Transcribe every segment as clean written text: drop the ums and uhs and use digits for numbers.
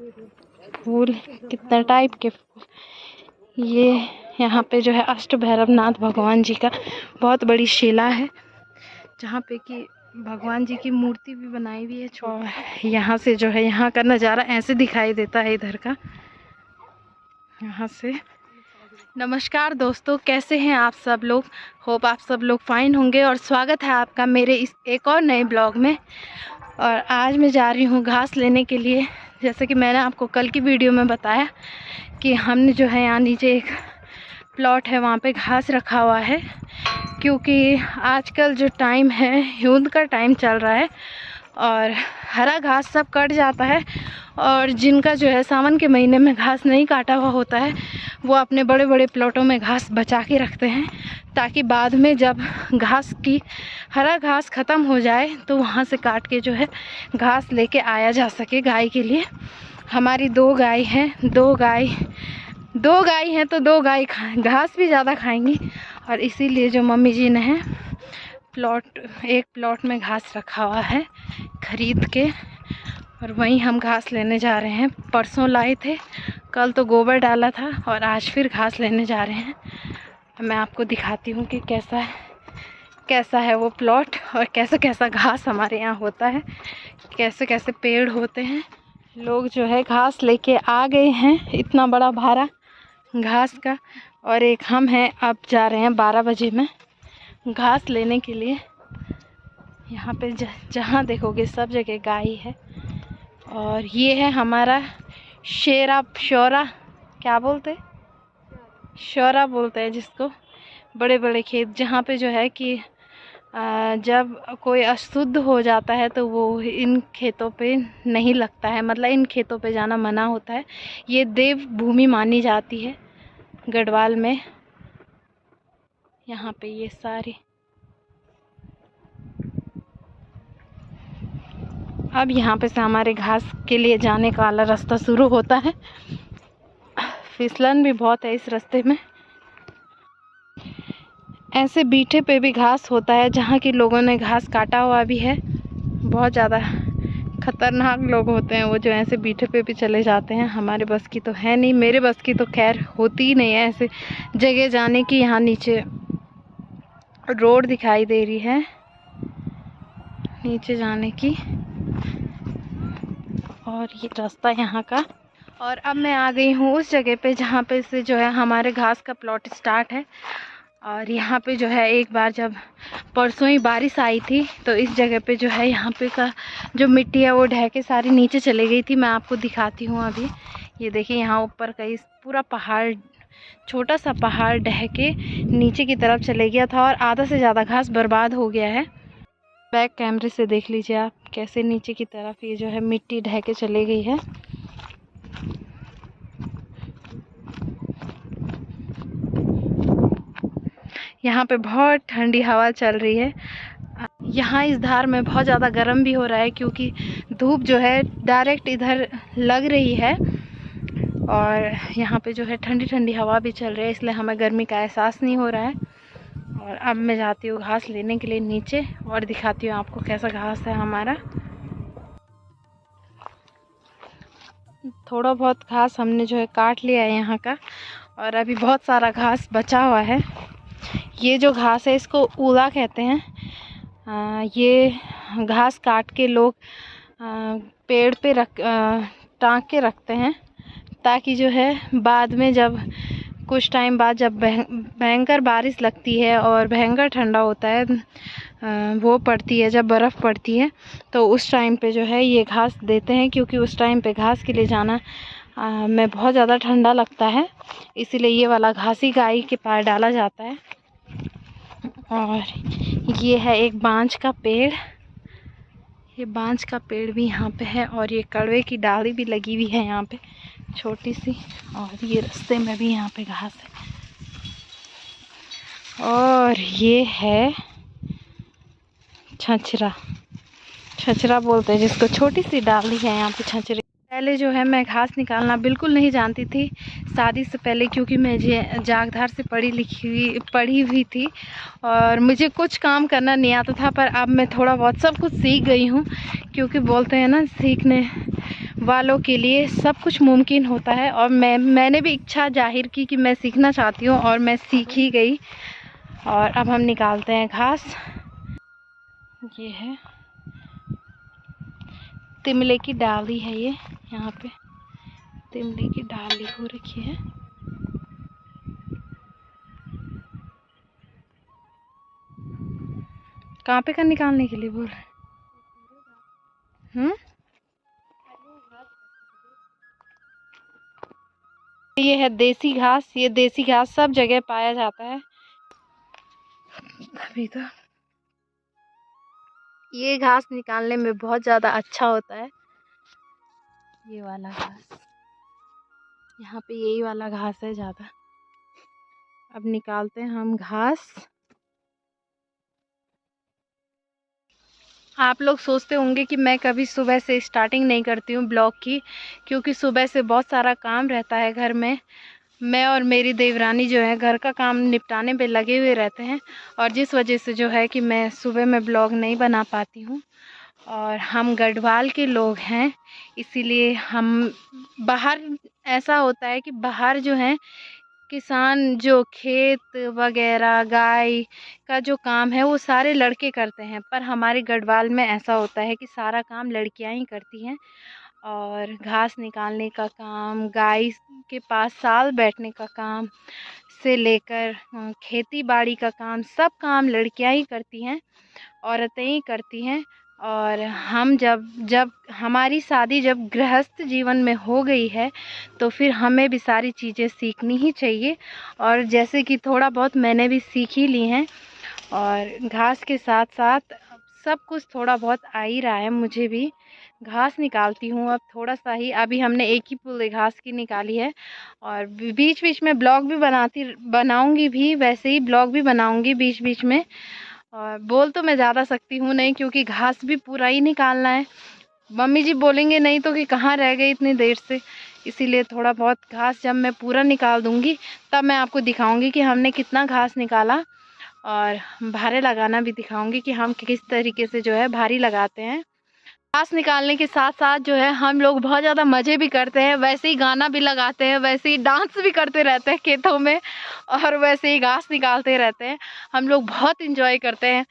फूल कितना टाइप के फूल। ये यहाँ पे जो है अष्ट भैरवनाथ भगवान जी का बहुत बड़ी शिला है, जहाँ पे कि भगवान जी की मूर्ति भी बनाई हुई है। और यहाँ से जो है यहाँ का नज़ारा ऐसे दिखाई देता है इधर का, यहाँ से। नमस्कार दोस्तों, कैसे हैं आप सब लोग? होप आप सब लोग फाइन होंगे और स्वागत है आपका मेरे इस एक और नए ब्लॉग में। और आज मैं जा रही हूँ घास लेने के लिए। जैसे कि मैंने आपको कल की वीडियो में बताया कि हमने जो है यहाँ नीचे एक प्लॉट है, वहाँ पे घास रखा हुआ है, क्योंकि आजकल जो टाइम है यूंद का टाइम चल रहा है और हरा घास सब कट जाता है। और जिनका जो है सावन के महीने में घास नहीं काटा हुआ होता है, वो अपने बड़े बड़े प्लॉटों में घास बचा के रखते हैं, ताकि बाद में जब हरा घास ख़त्म हो जाए तो वहाँ से काट के जो है घास लेके आया जा सके गाय के लिए। हमारी दो गाय हैं तो दो गाय घास भी ज़्यादा खाएंगी, और इसीलिए जो मम्मी जी ने है एक प्लॉट में घास रखा हुआ है खरीद के, और वहीं हम घास लेने जा रहे हैं। परसों लाए थे, कल तो गोबर डाला था, और आज फिर घास लेने जा रहे हैं। मैं आपको दिखाती हूँ कि कैसा है वो प्लॉट, और कैसा घास हमारे यहाँ होता है, कैसे कैसे पेड़ होते हैं। लोग जो है घास लेके आ गए हैं, इतना बड़ा भारा घास का, और एक हम हैं, अब जा रहे हैं 12 बजे में घास लेने के लिए। यहाँ पे जहाँ देखोगे सब जगह गाय है। और ये है हमारा शौरा, क्या बोलते, शौरा बोलते हैं जिसको, बड़े बड़े खेत, जहाँ पे जो है कि जब कोई अशुद्ध हो जाता है तो वो इन खेतों पे नहीं लगता है, मतलब इन खेतों पे जाना मना होता है। ये देव भूमि मानी जाती है गढ़वाल में। यहाँ पे ये सारी, अब यहाँ पे से हमारे घास के लिए जाने का वाला रास्ता शुरू होता है। फिसलन भी बहुत है इस रास्ते में। ऐसे बीठे पे भी घास होता है, जहाँ की लोगों ने घास काटा हुआ भी है। बहुत ज़्यादा खतरनाक लोग होते हैं वो, जो ऐसे बीठे पे भी चले जाते हैं। हमारे बस की तो है नहीं, मेरे बस की तो खैर होती ही नहीं है ऐसे जगह जाने की। यहाँ नीचे रोड दिखाई दे रही है नीचे जाने की, और ये रास्ता यहाँ का। और अब मैं आ गई हूँ उस जगह पे जहाँ पे से जो है हमारे घास का प्लॉट स्टार्ट है। और यहाँ पे जो है एक बार जब परसों ही बारिश आई थी, तो इस जगह पे जो है यहाँ पे का जो मिट्टी है वो ढह के सारी नीचे चली गई थी। मैं आपको दिखाती हूँ अभी। ये देखिए, यहाँ ऊपर का इस पूरा पहाड़, छोटा सा पहाड़ ढह के नीचे की तरफ चले गया था, और आधा से ज़्यादा घास बर्बाद हो गया है। बैक कैमरे से देख लीजिए आप कैसे नीचे की तरफ ये जो है मिट्टी ढह के चली गई है। यहाँ पे बहुत ठंडी हवा चल रही है। यहाँ इस धार में बहुत ज़्यादा गर्म भी हो रहा है, क्योंकि धूप जो है डायरेक्ट इधर लग रही है, और यहाँ पे जो है ठंडी ठंडी हवा भी चल रही है, इसलिए हमें गर्मी का एहसास नहीं हो रहा है। और अब मैं जाती हूँ घास लेने के लिए नीचे, और दिखाती हूँ आपको कैसा घास है हमारा। थोड़ा बहुत घास हमने जो है काट लिया है यहाँ का, और अभी बहुत सारा घास बचा हुआ है। ये जो घास है इसको उला कहते हैं। ये घास काट के लोग पेड़ पे टांग के रखते हैं, ताकि जो है बाद में जब कुछ टाइम बाद जब भयंकर बारिश लगती है और भयंकर ठंडा होता है, वो पड़ती है, जब बर्फ़ पड़ती है, तो उस टाइम पे जो है ये घास देते हैं, क्योंकि उस टाइम पे घास के लिए जाना में बहुत ज़्यादा ठंडा लगता है। इसीलिए ये वाला घास ही गाय के पास डाला जाता है। और ये है एक बांज का पेड़, ये बांज का पेड़ भी यहाँ पे है, और ये कड़वे की डाली भी लगी हुई है यहाँ पे छोटी सी। और ये रास्ते में भी यहाँ पे घास है। और ये है छछरा बोलते हैं जिसको, छोटी सी डाली है यहाँ पे छछरे। पहले जो है मैं घास निकालना बिल्कुल नहीं जानती थी शादी से पहले, क्योंकि मैं जागधार से पढ़ी हुई थी, और मुझे कुछ काम करना नहीं आता था। पर अब मैं थोड़ा बहुत सब कुछ सीख गई हूँ, क्योंकि बोलते हैं ना, सीखने वालों के लिए सब कुछ मुमकिन होता है। और मैंने भी इच्छा जाहिर की कि मैं सीखना चाहती हूँ और मैं सीख ही गई। और अब हम निकालते हैं घास। ये है तिमले की डाली है, ये यहाँ पे तिमले की डाली हो रखी है। कहाँ पे का निकालने के लिए बोल रहे हैं? ये है देसी घास। ये देसी घास सब जगह पाया जाता है। अभी तो ये घास निकालने में बहुत ज़्यादा अच्छा होता है। ये वाला घास, यहाँ पे यही वाला घास है ज़्यादा। अब निकालते हैं हम घास। आप लोग सोचते होंगे कि मैं कभी सुबह से स्टार्टिंग नहीं करती हूँ ब्लॉग की, क्योंकि सुबह से बहुत सारा काम रहता है घर में। मैं और मेरी देवरानी जो है घर का काम निपटाने पे लगे हुए रहते हैं, और जिस वजह से जो है कि मैं सुबह में ब्लॉग नहीं बना पाती हूँ। और हम गढ़वाल के लोग हैं, इसीलिए हम बाहर, ऐसा होता है कि बाहर जो है किसान जो खेत वगैरह गाय का जो काम है वो सारे लड़के करते हैं, पर हमारे गढ़वाल में ऐसा होता है कि सारा काम लड़कियां ही करती हैं। और घास निकालने का काम, गाय के पास साल बैठने का काम से लेकर खेती बाड़ी का काम, सब काम लड़कियां ही करती हैं, औरतें ही करती हैं। और हम जब जब हमारी शादी जब गृहस्थ जीवन में हो गई है, तो फिर हमें भी सारी चीज़ें सीखनी ही चाहिए। और जैसे कि थोड़ा बहुत मैंने भी सीख ही ली हैं, और घास के साथ साथ सब कुछ थोड़ा बहुत आ ही रहा है मुझे भी। घास निकालती हूँ अब थोड़ा सा ही। अभी हमने एक ही पुल घास की निकाली है, और बीच बीच में ब्लॉग भी बनाऊंगी भी, वैसे ही ब्लॉग भी बनाऊंगी बीच बीच में। और बोल तो मैं ज़्यादा सकती हूँ नहीं, क्योंकि घास भी पूरा ही निकालना है। मम्मी जी बोलेंगे नहीं तो कि कहाँ रह गई इतनी देर से, इसीलिए थोड़ा बहुत घास जब मैं पूरा निकाल दूँगी तब मैं आपको दिखाऊंगी कि हमने कितना घास निकाला। और भारे लगाना भी दिखाऊंगी कि हम किस तरीके से जो है भारी लगाते हैं। घास निकालने के साथ साथ जो है हम लोग बहुत ज़्यादा मज़े भी करते हैं, वैसे ही गाना भी लगाते हैं, वैसे ही डांस भी करते रहते हैं खेतों में, और वैसे ही घास निकालते रहते हैं। हम लोग बहुत इंजॉय करते हैं।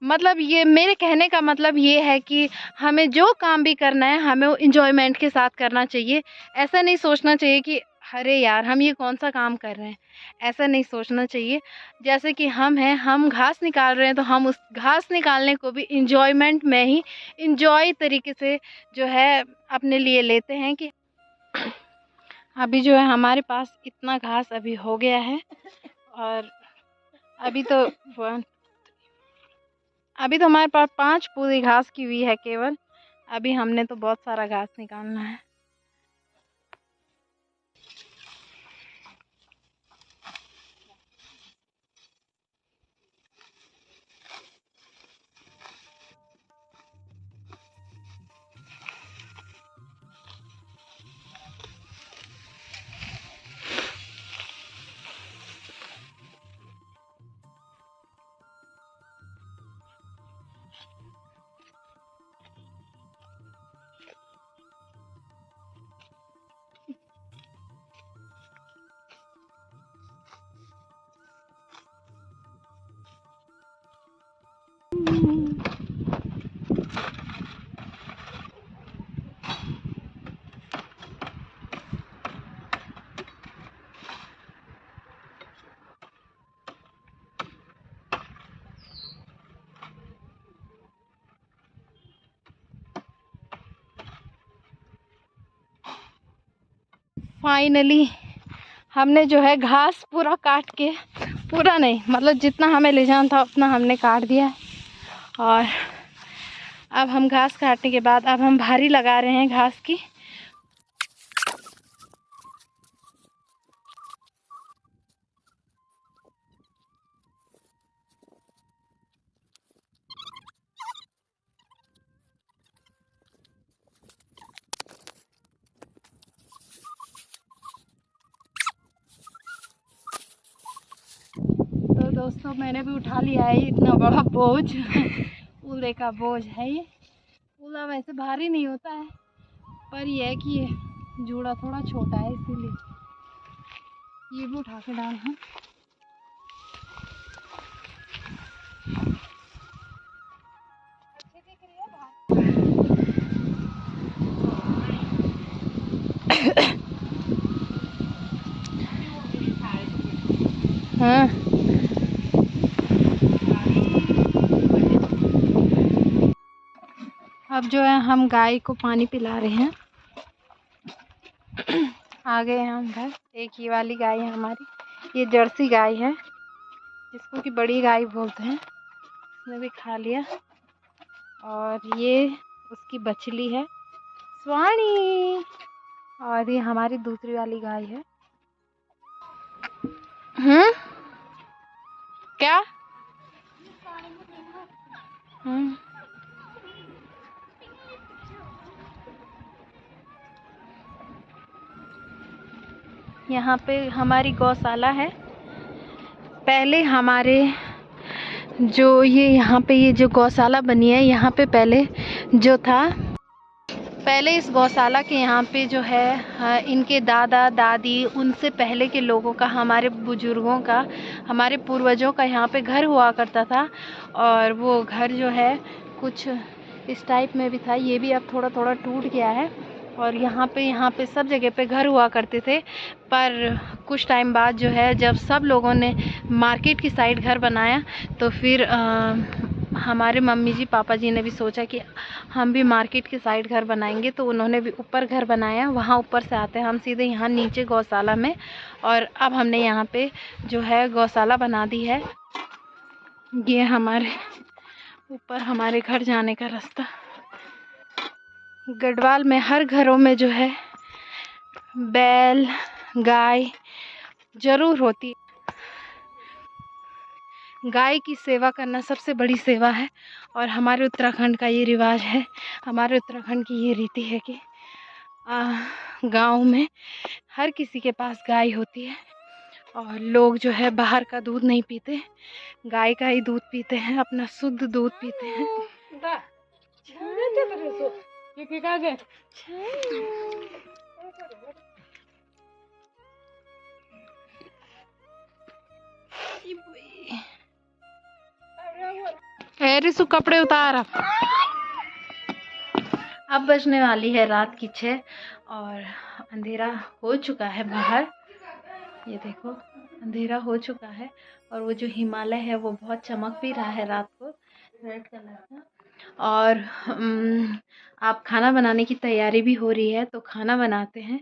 मतलब ये मेरे कहने का मतलब ये है कि हमें जो काम भी करना है हमें वो इंजॉयमेंट के साथ करना चाहिए। ऐसा नहीं सोचना चाहिए कि अरे यार हम ये कौन सा काम कर रहे हैं, ऐसा नहीं सोचना चाहिए। जैसे कि हम हैं, हम घास निकाल रहे हैं, तो हम उस घास निकालने को भी इंजॉयमेंट में ही इंजॉय तरीके से जो है अपने लिए लेते हैं। कि अभी जो है हमारे पास इतना घास अभी हो गया है, और अभी तो हमारे पास 5 पूरी घास की हुई है केवल। अभी हमने तो बहुत सारा घास निकालना है। फाइनली हमने जो है घास पूरा काट के, पूरा नहीं मतलब जितना हमें ले जाना था उतना हमने काट दिया। और अब हम घास काटने के बाद अब हम भारी लगा रहे हैं घास की। तो दोस्तों मैंने भी उठा लिया है इतना बड़ा बोझ। उले का बोझ है ये। उला वैसे भारी नहीं होता है, पर यह है कि ये जूड़ा थोड़ा छोटा है, इसीलिए ये भी उठा के डालना। हाँ अब जो है हम गाय को पानी पिला रहे हैं। आ गए हैं हम घर। एक ये वाली गाय है हमारी, ये जर्सी गाय है जिसको कि बड़ी गाय बोलते हैं। उसने भी खा लिया। और ये उसकी बछली है स्वाणी, और ये हमारी दूसरी वाली गाय है। क्या? यहाँ पे हमारी गौशाला है। पहले हमारे जो यहाँ पे ये जो गौशाला बनी है, यहाँ पे पहले जो था, पहले इस गौशाला के यहाँ पे जो है इनके दादा दादी, उनसे पहले के लोगों का, हमारे बुजुर्गों का, हमारे पूर्वजों का यहाँ पे घर हुआ करता था। और वो घर जो है कुछ इस टाइप में भी था। ये भी अब थोड़ा थोड़ा टूट गया है। और यहाँ पे सब जगह पे घर हुआ करते थे। पर कुछ टाइम बाद जो है, जब सब लोगों ने मार्केट की साइड घर बनाया, तो फिर हमारे मम्मी जी पापा जी ने भी सोचा कि हम भी मार्केट के साइड घर बनाएंगे। तो उन्होंने भी ऊपर घर बनाया। वहाँ ऊपर से आते हैं हम सीधे यहाँ नीचे गौशाला में। और अब हमने यहाँ पे जो है गौशाला बना दी है। ये हमारे ऊपर हमारे घर जाने का रास्ता। गढ़वाल में हर घरों में जो है बैल गाय जरूर होती है। गाय की सेवा करना सबसे बड़ी सेवा है। और हमारे उत्तराखंड का ये रिवाज है, हमारे उत्तराखंड की ये रीति है कि गांव में हर किसी के पास गाय होती है। और लोग जो है बाहर का दूध नहीं पीते, गाय का ही दूध पीते हैं, अपना शुद्ध दूध पीते हैं। रिसु कपड़े उतार। अब बजने वाली है रात की 6 और अंधेरा हो चुका है बाहर। ये देखो अंधेरा हो चुका है। और वो जो हिमालय है वो बहुत चमक भी रहा है रात को, रेड कलर का। और आप खाना बनाने की तैयारी भी हो रही है, तो खाना बनाते हैं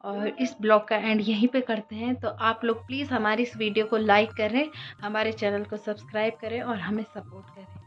और इस ब्लॉग का एंड यहीं पे करते हैं। तो आप लोग प्लीज़ हमारी इस वीडियो को लाइक करें, हमारे चैनल को सब्सक्राइब करें और हमें सपोर्ट करें।